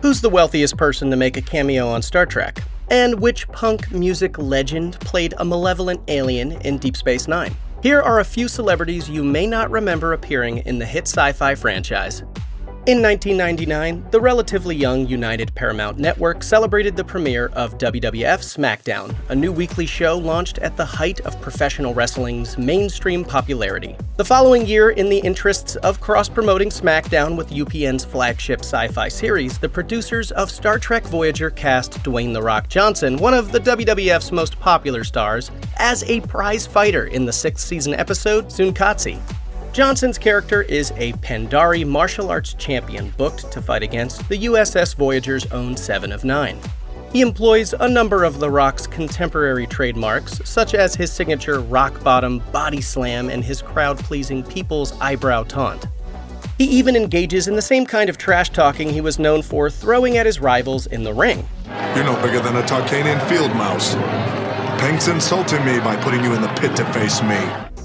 Who's the wealthiest person to make a cameo on Star Trek? And which punk music legend played a malevolent alien in Deep Space Nine? Here are a few celebrities you may not remember appearing in the hit sci-fi franchise. In 1999, the relatively young United Paramount Network celebrated the premiere of WWF SmackDown, a new weekly show launched at the height of professional wrestling's mainstream popularity. The following year, in the interests of cross-promoting SmackDown with UPN's flagship sci-fi series, the producers of Star Trek Voyager cast Dwayne "The Rock" Johnson, one of the WWF's most popular stars, as a prize fighter in the 6th season episode Tsunkatse. Johnson's character is a Pandari martial arts champion booked to fight against the USS Voyager's own Seven of Nine. He employs a number of The Rock's contemporary trademarks, such as his signature rock-bottom body slam and his crowd-pleasing people's eyebrow taunt. He even engages in the same kind of trash-talking he was known for throwing at his rivals in the ring. You're no bigger than a Tarkanian field mouse. Pink's insulting me by putting you in the pit to face me.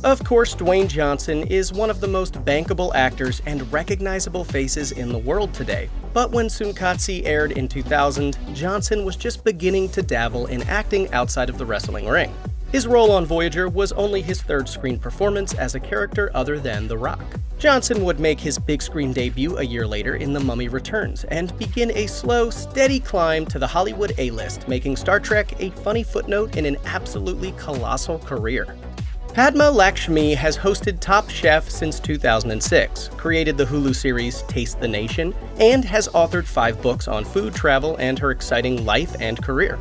Of course, Dwayne Johnson is one of the most bankable actors and recognizable faces in the world today. But when Tsunkatse aired in 2000, Johnson was just beginning to dabble in acting outside of the wrestling ring. His role on Voyager was only his third screen performance as a character other than The Rock. Johnson would make his big screen debut a year later in The Mummy Returns and begin a slow, steady climb to the Hollywood A-list, making Star Trek a funny footnote in an absolutely colossal career. Padma Lakshmi has hosted Top Chef since 2006, created the Hulu series Taste the Nation, and has authored 5 books on food, travel, and her exciting life and career.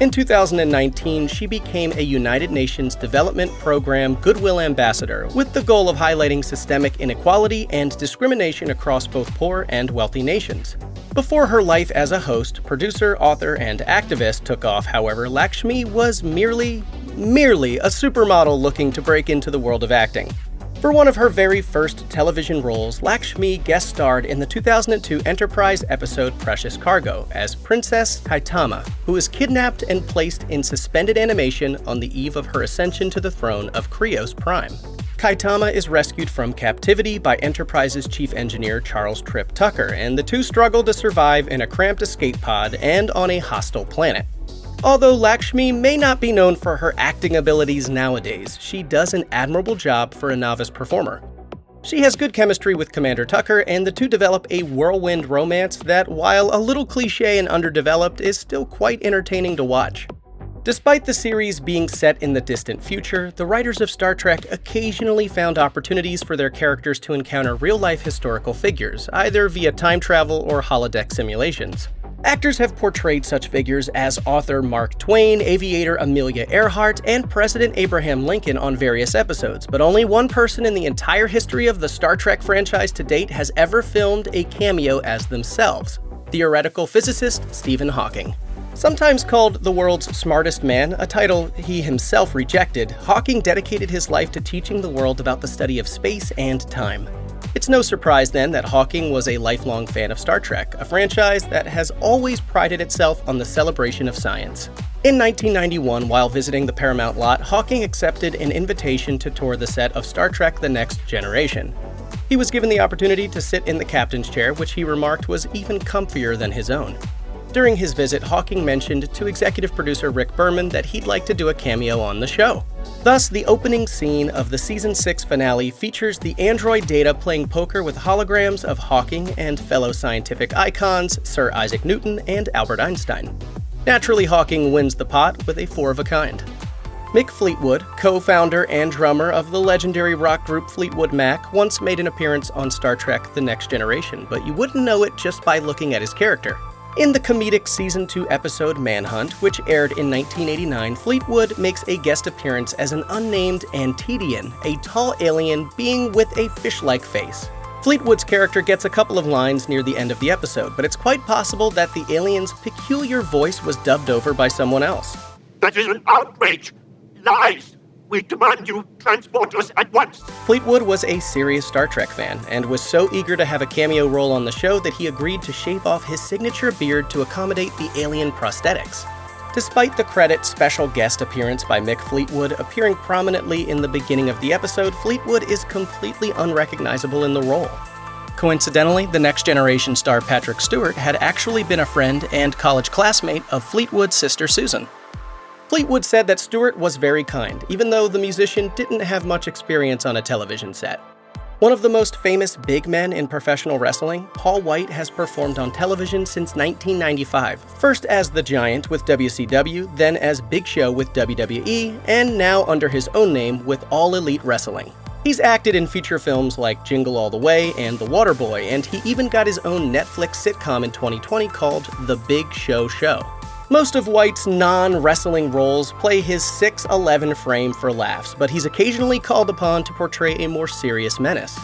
In 2019, she became a United Nations Development Program Goodwill Ambassador with the goal of highlighting systemic inequality and discrimination across both poor and wealthy nations. Before her life as a host, producer, author, and activist took off, however, Lakshmi was merely a supermodel looking to break into the world of acting. For one of her very first television roles, Lakshmi guest starred in the 2002 Enterprise episode Precious Cargo as Princess Kaitama, who is kidnapped and placed in suspended animation on the eve of her ascension to the throne of Krios Prime. Kaitama is rescued from captivity by Enterprise's chief engineer Charles Tripp Tucker, and the two struggle to survive in a cramped escape pod and on a hostile planet. Although Lakshmi may not be known for her acting abilities nowadays, she does an admirable job for a novice performer. She has good chemistry with Commander Tucker, and the two develop a whirlwind romance that, while a little cliché and underdeveloped, is still quite entertaining to watch. Despite the series being set in the distant future, the writers of Star Trek occasionally found opportunities for their characters to encounter real-life historical figures, either via time travel or holodeck simulations. Actors have portrayed such figures as author Mark Twain, aviator Amelia Earhart, and President Abraham Lincoln on various episodes, but only one person in the entire history of the Star Trek franchise to date has ever filmed a cameo as themselves: theoretical physicist Stephen Hawking. Sometimes called the world's smartest man, a title he himself rejected, Hawking dedicated his life to teaching the world about the study of space and time. It's no surprise then that Hawking was a lifelong fan of Star Trek, a franchise that has always prided itself on the celebration of science. In 1991, while visiting the Paramount lot, Hawking accepted an invitation to tour the set of Star Trek: The Next Generation. He was given the opportunity to sit in the captain's chair, which he remarked was even comfier than his own. During his visit, Hawking mentioned to executive producer Rick Berman that he'd like to do a cameo on the show. Thus, the opening scene of the Season 6 finale features the android Data playing poker with holograms of Hawking and fellow scientific icons Sir Isaac Newton and Albert Einstein. Naturally, Hawking wins the pot with a 4 of a kind. Mick Fleetwood, co-founder and drummer of the legendary rock group Fleetwood Mac, once made an appearance on Star Trek: The Next Generation, but you wouldn't know it just by looking at his character. In the comedic Season 2 episode Manhunt, which aired in 1989, Fleetwood makes a guest appearance as an unnamed Antedian, a tall alien being with a fish-like face. Fleetwood's character gets a couple of lines near the end of the episode, but it's quite possible that the alien's peculiar voice was dubbed over by someone else. That is an outrage! Lies! We demand you transport us at once! Fleetwood was a serious Star Trek fan, and was so eager to have a cameo role on the show that he agreed to shave off his signature beard to accommodate the alien prosthetics. Despite the credit special guest appearance by Mick Fleetwood appearing prominently in the beginning of the episode, Fleetwood is completely unrecognizable in the role. Coincidentally, the Next Generation star Patrick Stewart had actually been a friend and college classmate of Fleetwood's sister Susan. Fleetwood said that Stewart was very kind, even though the musician didn't have much experience on a television set. One of the most famous big men in professional wrestling, Paul Wight has performed on television since 1995, first as The Giant with WCW, then as Big Show with WWE, and now under his own name with All Elite Wrestling. He's acted in feature films like Jingle All the Way and The Waterboy, and he even got his own Netflix sitcom in 2020 called The Big Show Show. Most of Wight's non-wrestling roles play his 6'11" frame for laughs, but he's occasionally called upon to portray a more serious menace.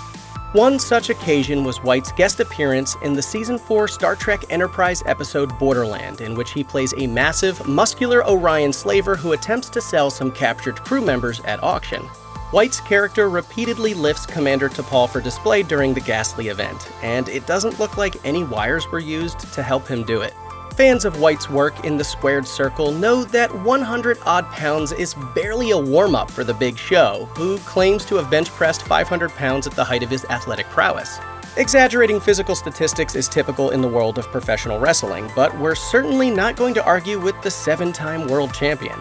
One such occasion was Wight's guest appearance in the Season 4 Star Trek Enterprise episode Borderland, in which he plays a massive, muscular Orion slaver who attempts to sell some captured crew members at auction. Wight's character repeatedly lifts Commander T'Pol for display during the ghastly event, and it doesn't look like any wires were used to help him do it. Fans of Wight's work in the Squared Circle know that 100-odd pounds is barely a warm-up for the Big Show, who claims to have bench-pressed 500 pounds at the height of his athletic prowess. Exaggerating physical statistics is typical in the world of professional wrestling, but we're certainly not going to argue with the 7-time world champion.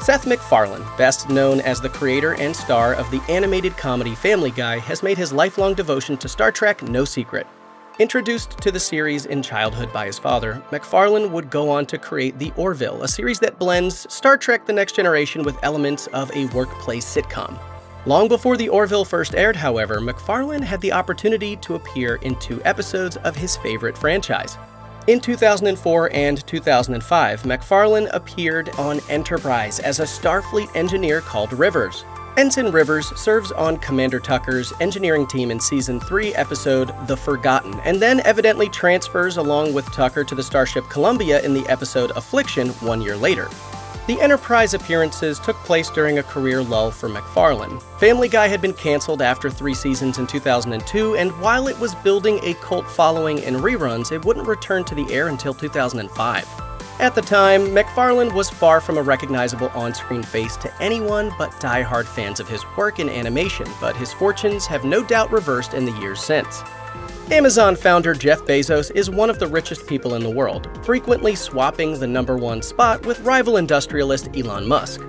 Seth MacFarlane, best known as the creator and star of the animated comedy Family Guy, has made his lifelong devotion to Star Trek no secret. Introduced to the series in childhood by his father, MacFarlane would go on to create The Orville, a series that blends Star Trek The Next Generation with elements of a workplace sitcom. Long before The Orville first aired, however, MacFarlane had the opportunity to appear in 2 episodes of his favorite franchise. In 2004 and 2005, MacFarlane appeared on Enterprise as a Starfleet engineer called Rivers. Ensign Rivers serves on Commander Tucker's engineering team in Season 3 episode The Forgotten, and then evidently transfers along with Tucker to the starship Columbia in the episode Affliction 1 year later. The Enterprise appearances took place during a career lull for MacFarlane. Family Guy had been canceled after 3 seasons in 2002, and while it was building a cult following in reruns, it wouldn't return to the air until 2005. At the time, MacFarlane was far from a recognizable on-screen face to anyone but die-hard fans of his work in animation, but his fortunes have no doubt reversed in the years since. Amazon founder Jeff Bezos is one of the richest people in the world, frequently swapping the #1 spot with rival industrialist Elon Musk.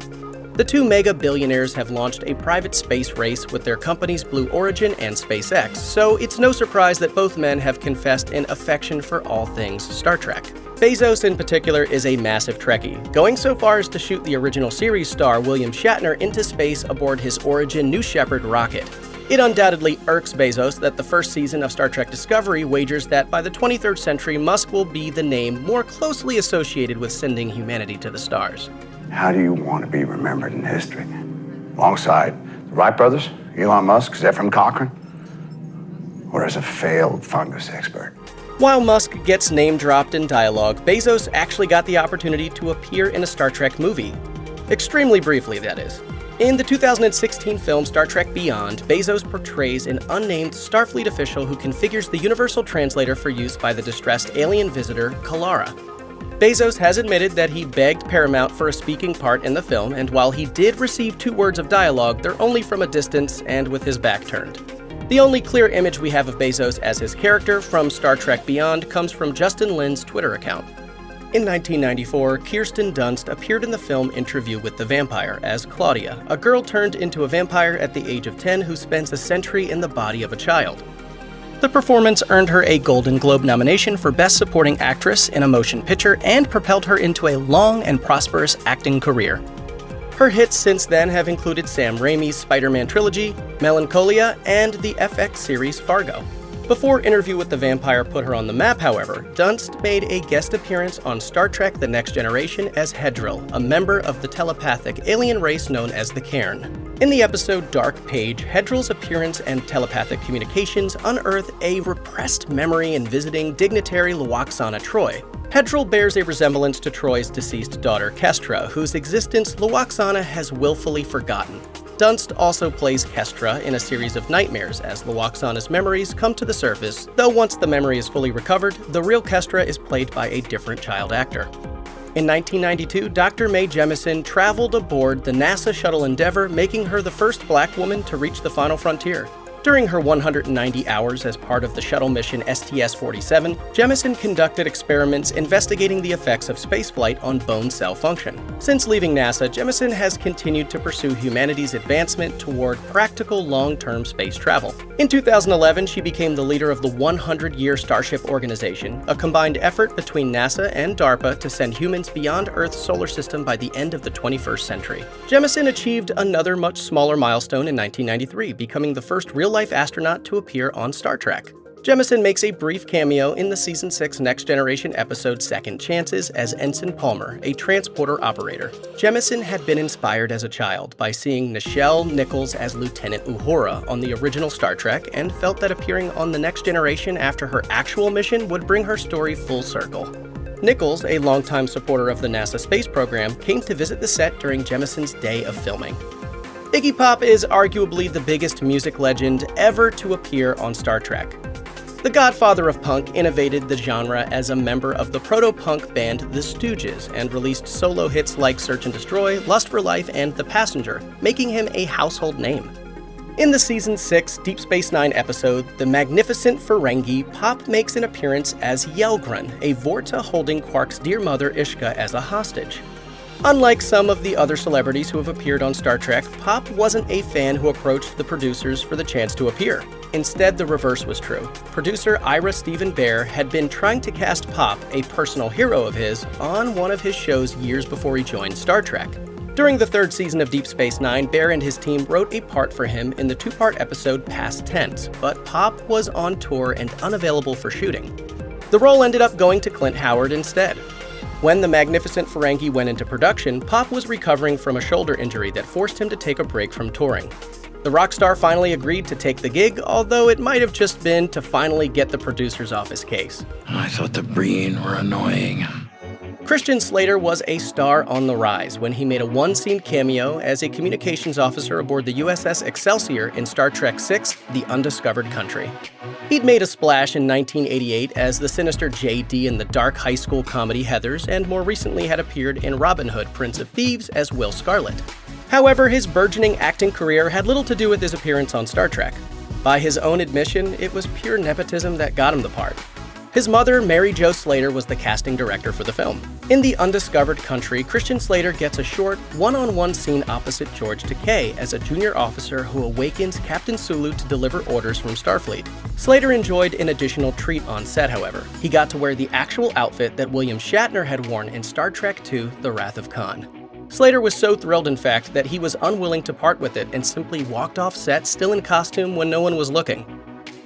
The 2 mega billionaires have launched a private space race with their companies Blue Origin and SpaceX, so it's no surprise that both men have confessed an affection for all things Star Trek. Bezos in particular is a massive Trekkie, going so far as to shoot the original series star William Shatner into space aboard his Origin New Shepard rocket. It undoubtedly irks Bezos that the first season of Star Trek Discovery wagers that by the 23rd century, Musk will be the name more closely associated with sending humanity to the stars. How do you want to be remembered in history? Alongside the Wright brothers, Elon Musk, Zefram Cochrane? Or as a failed fungus expert? While Musk gets name-dropped in dialogue, Bezos actually got the opportunity to appear in a Star Trek movie. Extremely briefly, that is. In the 2016 film Star Trek Beyond, Bezos portrays an unnamed Starfleet official who configures the universal translator for use by the distressed alien visitor, Kalara. Bezos has admitted that he begged Paramount for a speaking part in the film, and while he did receive 2 words of dialogue, they're only from a distance and with his back turned. The only clear image we have of Bezos as his character from Star Trek Beyond comes from Justin Lin's Twitter account. In 1994, Kirsten Dunst appeared in the film Interview with the Vampire as Claudia, a girl turned into a vampire at the age of 10 who spends a century in the body of a child. The performance earned her a Golden Globe nomination for Best Supporting Actress in a Motion Picture and propelled her into a long and prosperous acting career. Her hits since then have included Sam Raimi's Spider-Man trilogy, Melancholia, and the FX series Fargo. Before Interview with the Vampire put her on the map, however, Dunst made a guest appearance on Star Trek The Next Generation as Hedril, a member of the telepathic alien race known as the Cairn. In the episode Dark Page, Hedril's appearance and telepathic communications unearth a repressed memory in visiting dignitary Lwaxana Troi. Hedril bears a resemblance to Troy's deceased daughter Kestra, whose existence Lwaxana has willfully forgotten. Dunst also plays Kestra in a series of nightmares as Lwaxana's memories come to the surface, though once the memory is fully recovered, the real Kestra is played by a different child actor. In 1992, Dr. Mae Jemison traveled aboard the NASA shuttle Endeavour, making her the first black woman to reach the final frontier. During her 190 hours as part of the shuttle mission STS-47, Jemison conducted experiments investigating the effects of spaceflight on bone cell function. Since leaving NASA, Jemison has continued to pursue humanity's advancement toward practical long-term space travel. In 2011, she became the leader of the 100-Year Starship Organization, a combined effort between NASA and DARPA to send humans beyond Earth's solar system by the end of the 21st century. Jemison achieved another much smaller milestone in 1993, becoming the first real-life astronaut to appear on Star Trek. Jemison makes a brief cameo in the Season 6 Next Generation episode Second Chances as Ensign Palmer, a transporter operator. Jemison had been inspired as a child by seeing Nichelle Nichols as Lieutenant Uhura on the original Star Trek and felt that appearing on the Next Generation after her actual mission would bring her story full circle. Nichols, a longtime supporter of the NASA space program, came to visit the set during Jemison's day of filming. Iggy Pop is arguably the biggest music legend ever to appear on Star Trek. The godfather of punk innovated the genre as a member of the proto-punk band The Stooges and released solo hits like Search and Destroy, Lust for Life, and The Passenger, making him a household name. In the Season 6 Deep Space Nine episode, The Magnificent Ferengi, Pop makes an appearance as Yelgren, a Vorta holding Quark's dear mother Ishka as a hostage. Unlike some of the other celebrities who have appeared on Star Trek, Pop wasn't a fan who approached the producers for the chance to appear. Instead, the reverse was true. Producer Ira Steven Behr had been trying to cast Pop, a personal hero of his, on one of his shows years before he joined Star Trek. During the third season of Deep Space Nine, Behr and his team wrote a part for him in the two-part episode Past Tense, but Pop was on tour and unavailable for shooting. The role ended up going to Clint Howard instead. When The Magnificent Ferengi went into production, Pop was recovering from a shoulder injury that forced him to take a break from touring. The rock star finally agreed to take the gig, although it might have just been to finally get the producers off his case. I thought the Breen were annoying. Christian Slater was a star on the rise when he made a one-scene cameo as a communications officer aboard the USS Excelsior in Star Trek VI: The Undiscovered Country. He'd made a splash in 1988 as the sinister J.D. in the dark high school comedy Heathers, and more recently had appeared in Robin Hood, Prince of Thieves as Will Scarlet. However, his burgeoning acting career had little to do with his appearance on Star Trek. By his own admission, it was pure nepotism that got him the part. His mother, Mary Jo Slater, was the casting director for the film. In The Undiscovered Country, Christian Slater gets a short, one-on-one scene opposite George Takei as a junior officer who awakens Captain Sulu to deliver orders from Starfleet. Slater enjoyed an additional treat on set, however. He got to wear the actual outfit that William Shatner had worn in Star Trek II: The Wrath of Khan. Slater was so thrilled, in fact, that he was unwilling to part with it and simply walked off set still in costume when no one was looking.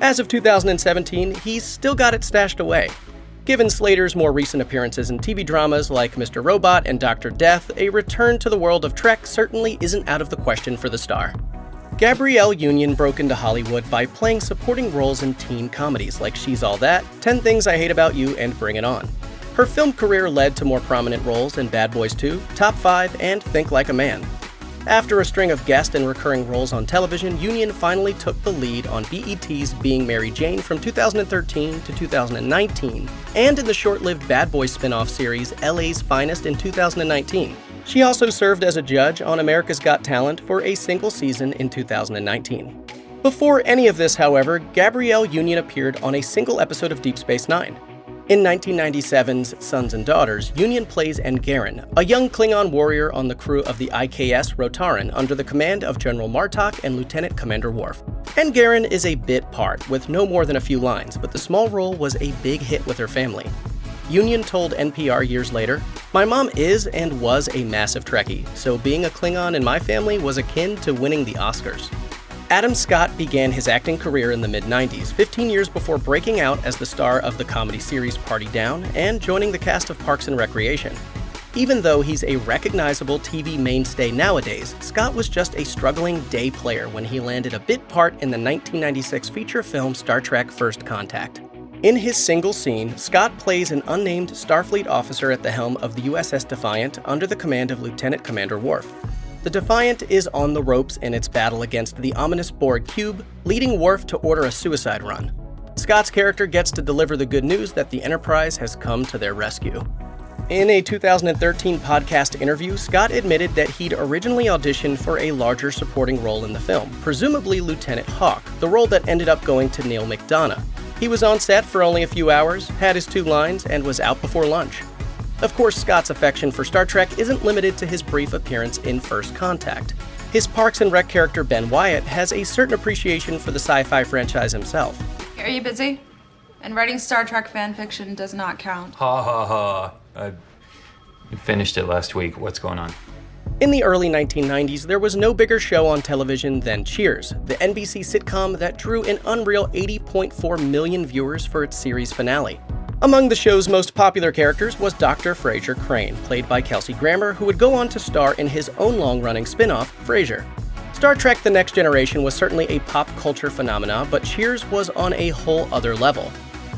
As of 2017, he's still got it stashed away. Given Slater's more recent appearances in TV dramas like Mr. Robot and Dr. Death, a return to the world of Trek certainly isn't out of the question for the star. Gabrielle Union broke into Hollywood by playing supporting roles in teen comedies like She's All That, 10 Things I Hate About You, and Bring It On. Her film career led to more prominent roles in Bad Boys 2, Top 5, and Think Like a Man. After a string of guest and recurring roles on television, Union finally took the lead on BET's Being Mary Jane from 2013 to 2019, and in the short-lived Bad Boys spin-off series LA's Finest in 2019. She also served as a judge on America's Got Talent for a single season in 2019. Before any of this, however, Gabrielle Union appeared on a single episode of Deep Space Nine. In 1997's Sons and Daughters, Union plays Angaran, a young Klingon warrior on the crew of the IKS Rotaran under the command of General Martok and Lieutenant Commander Worf. Angaran is a bit part, with no more than a few lines, but the small role was a big hit with her family. Union told NPR years later, "My mom is and was a massive Trekkie, so being a Klingon in my family was akin to winning the Oscars." Adam Scott began his acting career in the mid-90s, 15 years before breaking out as the star of the comedy series Party Down and joining the cast of Parks and Recreation. Even though he's a recognizable TV mainstay nowadays, Scott was just a struggling day player when he landed a bit part in the 1996 feature film Star Trek: First Contact. In his single scene, Scott plays an unnamed Starfleet officer at the helm of the USS Defiant under the command of Lieutenant Commander Worf. The Defiant is on the ropes in its battle against the ominous Borg cube, leading Worf to order a suicide run. Scott's character gets to deliver the good news that the Enterprise has come to their rescue. In a 2013 podcast interview, Scott admitted that he'd originally auditioned for a larger supporting role in the film, presumably Lieutenant Hawk, the role that ended up going to Neil McDonough. He was on set for only a few hours, had his 2 lines, and was out before lunch. Of course, Scott's affection for Star Trek isn't limited to his brief appearance in First Contact. His Parks and Rec character Ben Wyatt has a certain appreciation for the sci-fi franchise himself. Are you busy? And writing Star Trek fan fiction does not count. Ha ha ha. I finished it last week. What's going on? In the early 1990s, there was no bigger show on television than Cheers, the NBC sitcom that drew an unreal 80.4 million viewers for its series finale. Among the show's most popular characters was Dr. Frasier Crane, played by Kelsey Grammer, who would go on to star in his own long-running spin-off, Frasier. Star Trek The Next Generation was certainly a pop culture phenomenon, but Cheers was on a whole other level.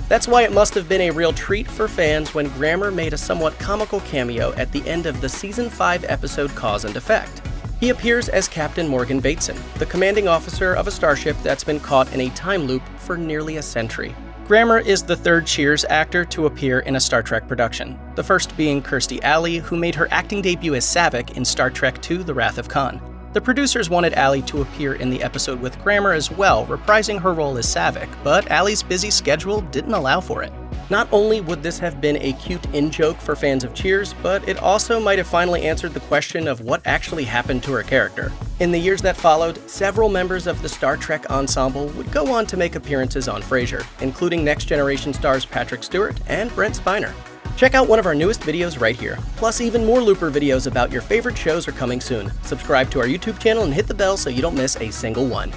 That's why it must have been a real treat for fans when Grammer made a somewhat comical cameo at the end of the Season 5 episode Cause and Effect. He appears as Captain Morgan Bateson, the commanding officer of a starship that's been caught in a time loop for nearly a century. Grammer is the 3rd Cheers actor to appear in a Star Trek production, the first being Kirstie Alley, who made her acting debut as Saavik in Star Trek II: The Wrath of Khan. The producers wanted Alley to appear in the episode with Grammer as well, reprising her role as Saavik, but Alley's busy schedule didn't allow for it. Not only would this have been a cute in-joke for fans of Cheers, but it also might have finally answered the question of what actually happened to her character. In the years that followed, several members of the Star Trek ensemble would go on to make appearances on Frasier, including Next Generation stars Patrick Stewart and Brent Spiner. Check out one of our newest videos right here. Plus, even more Looper videos about your favorite shows are coming soon. Subscribe to our YouTube channel and hit the bell so you don't miss a single one.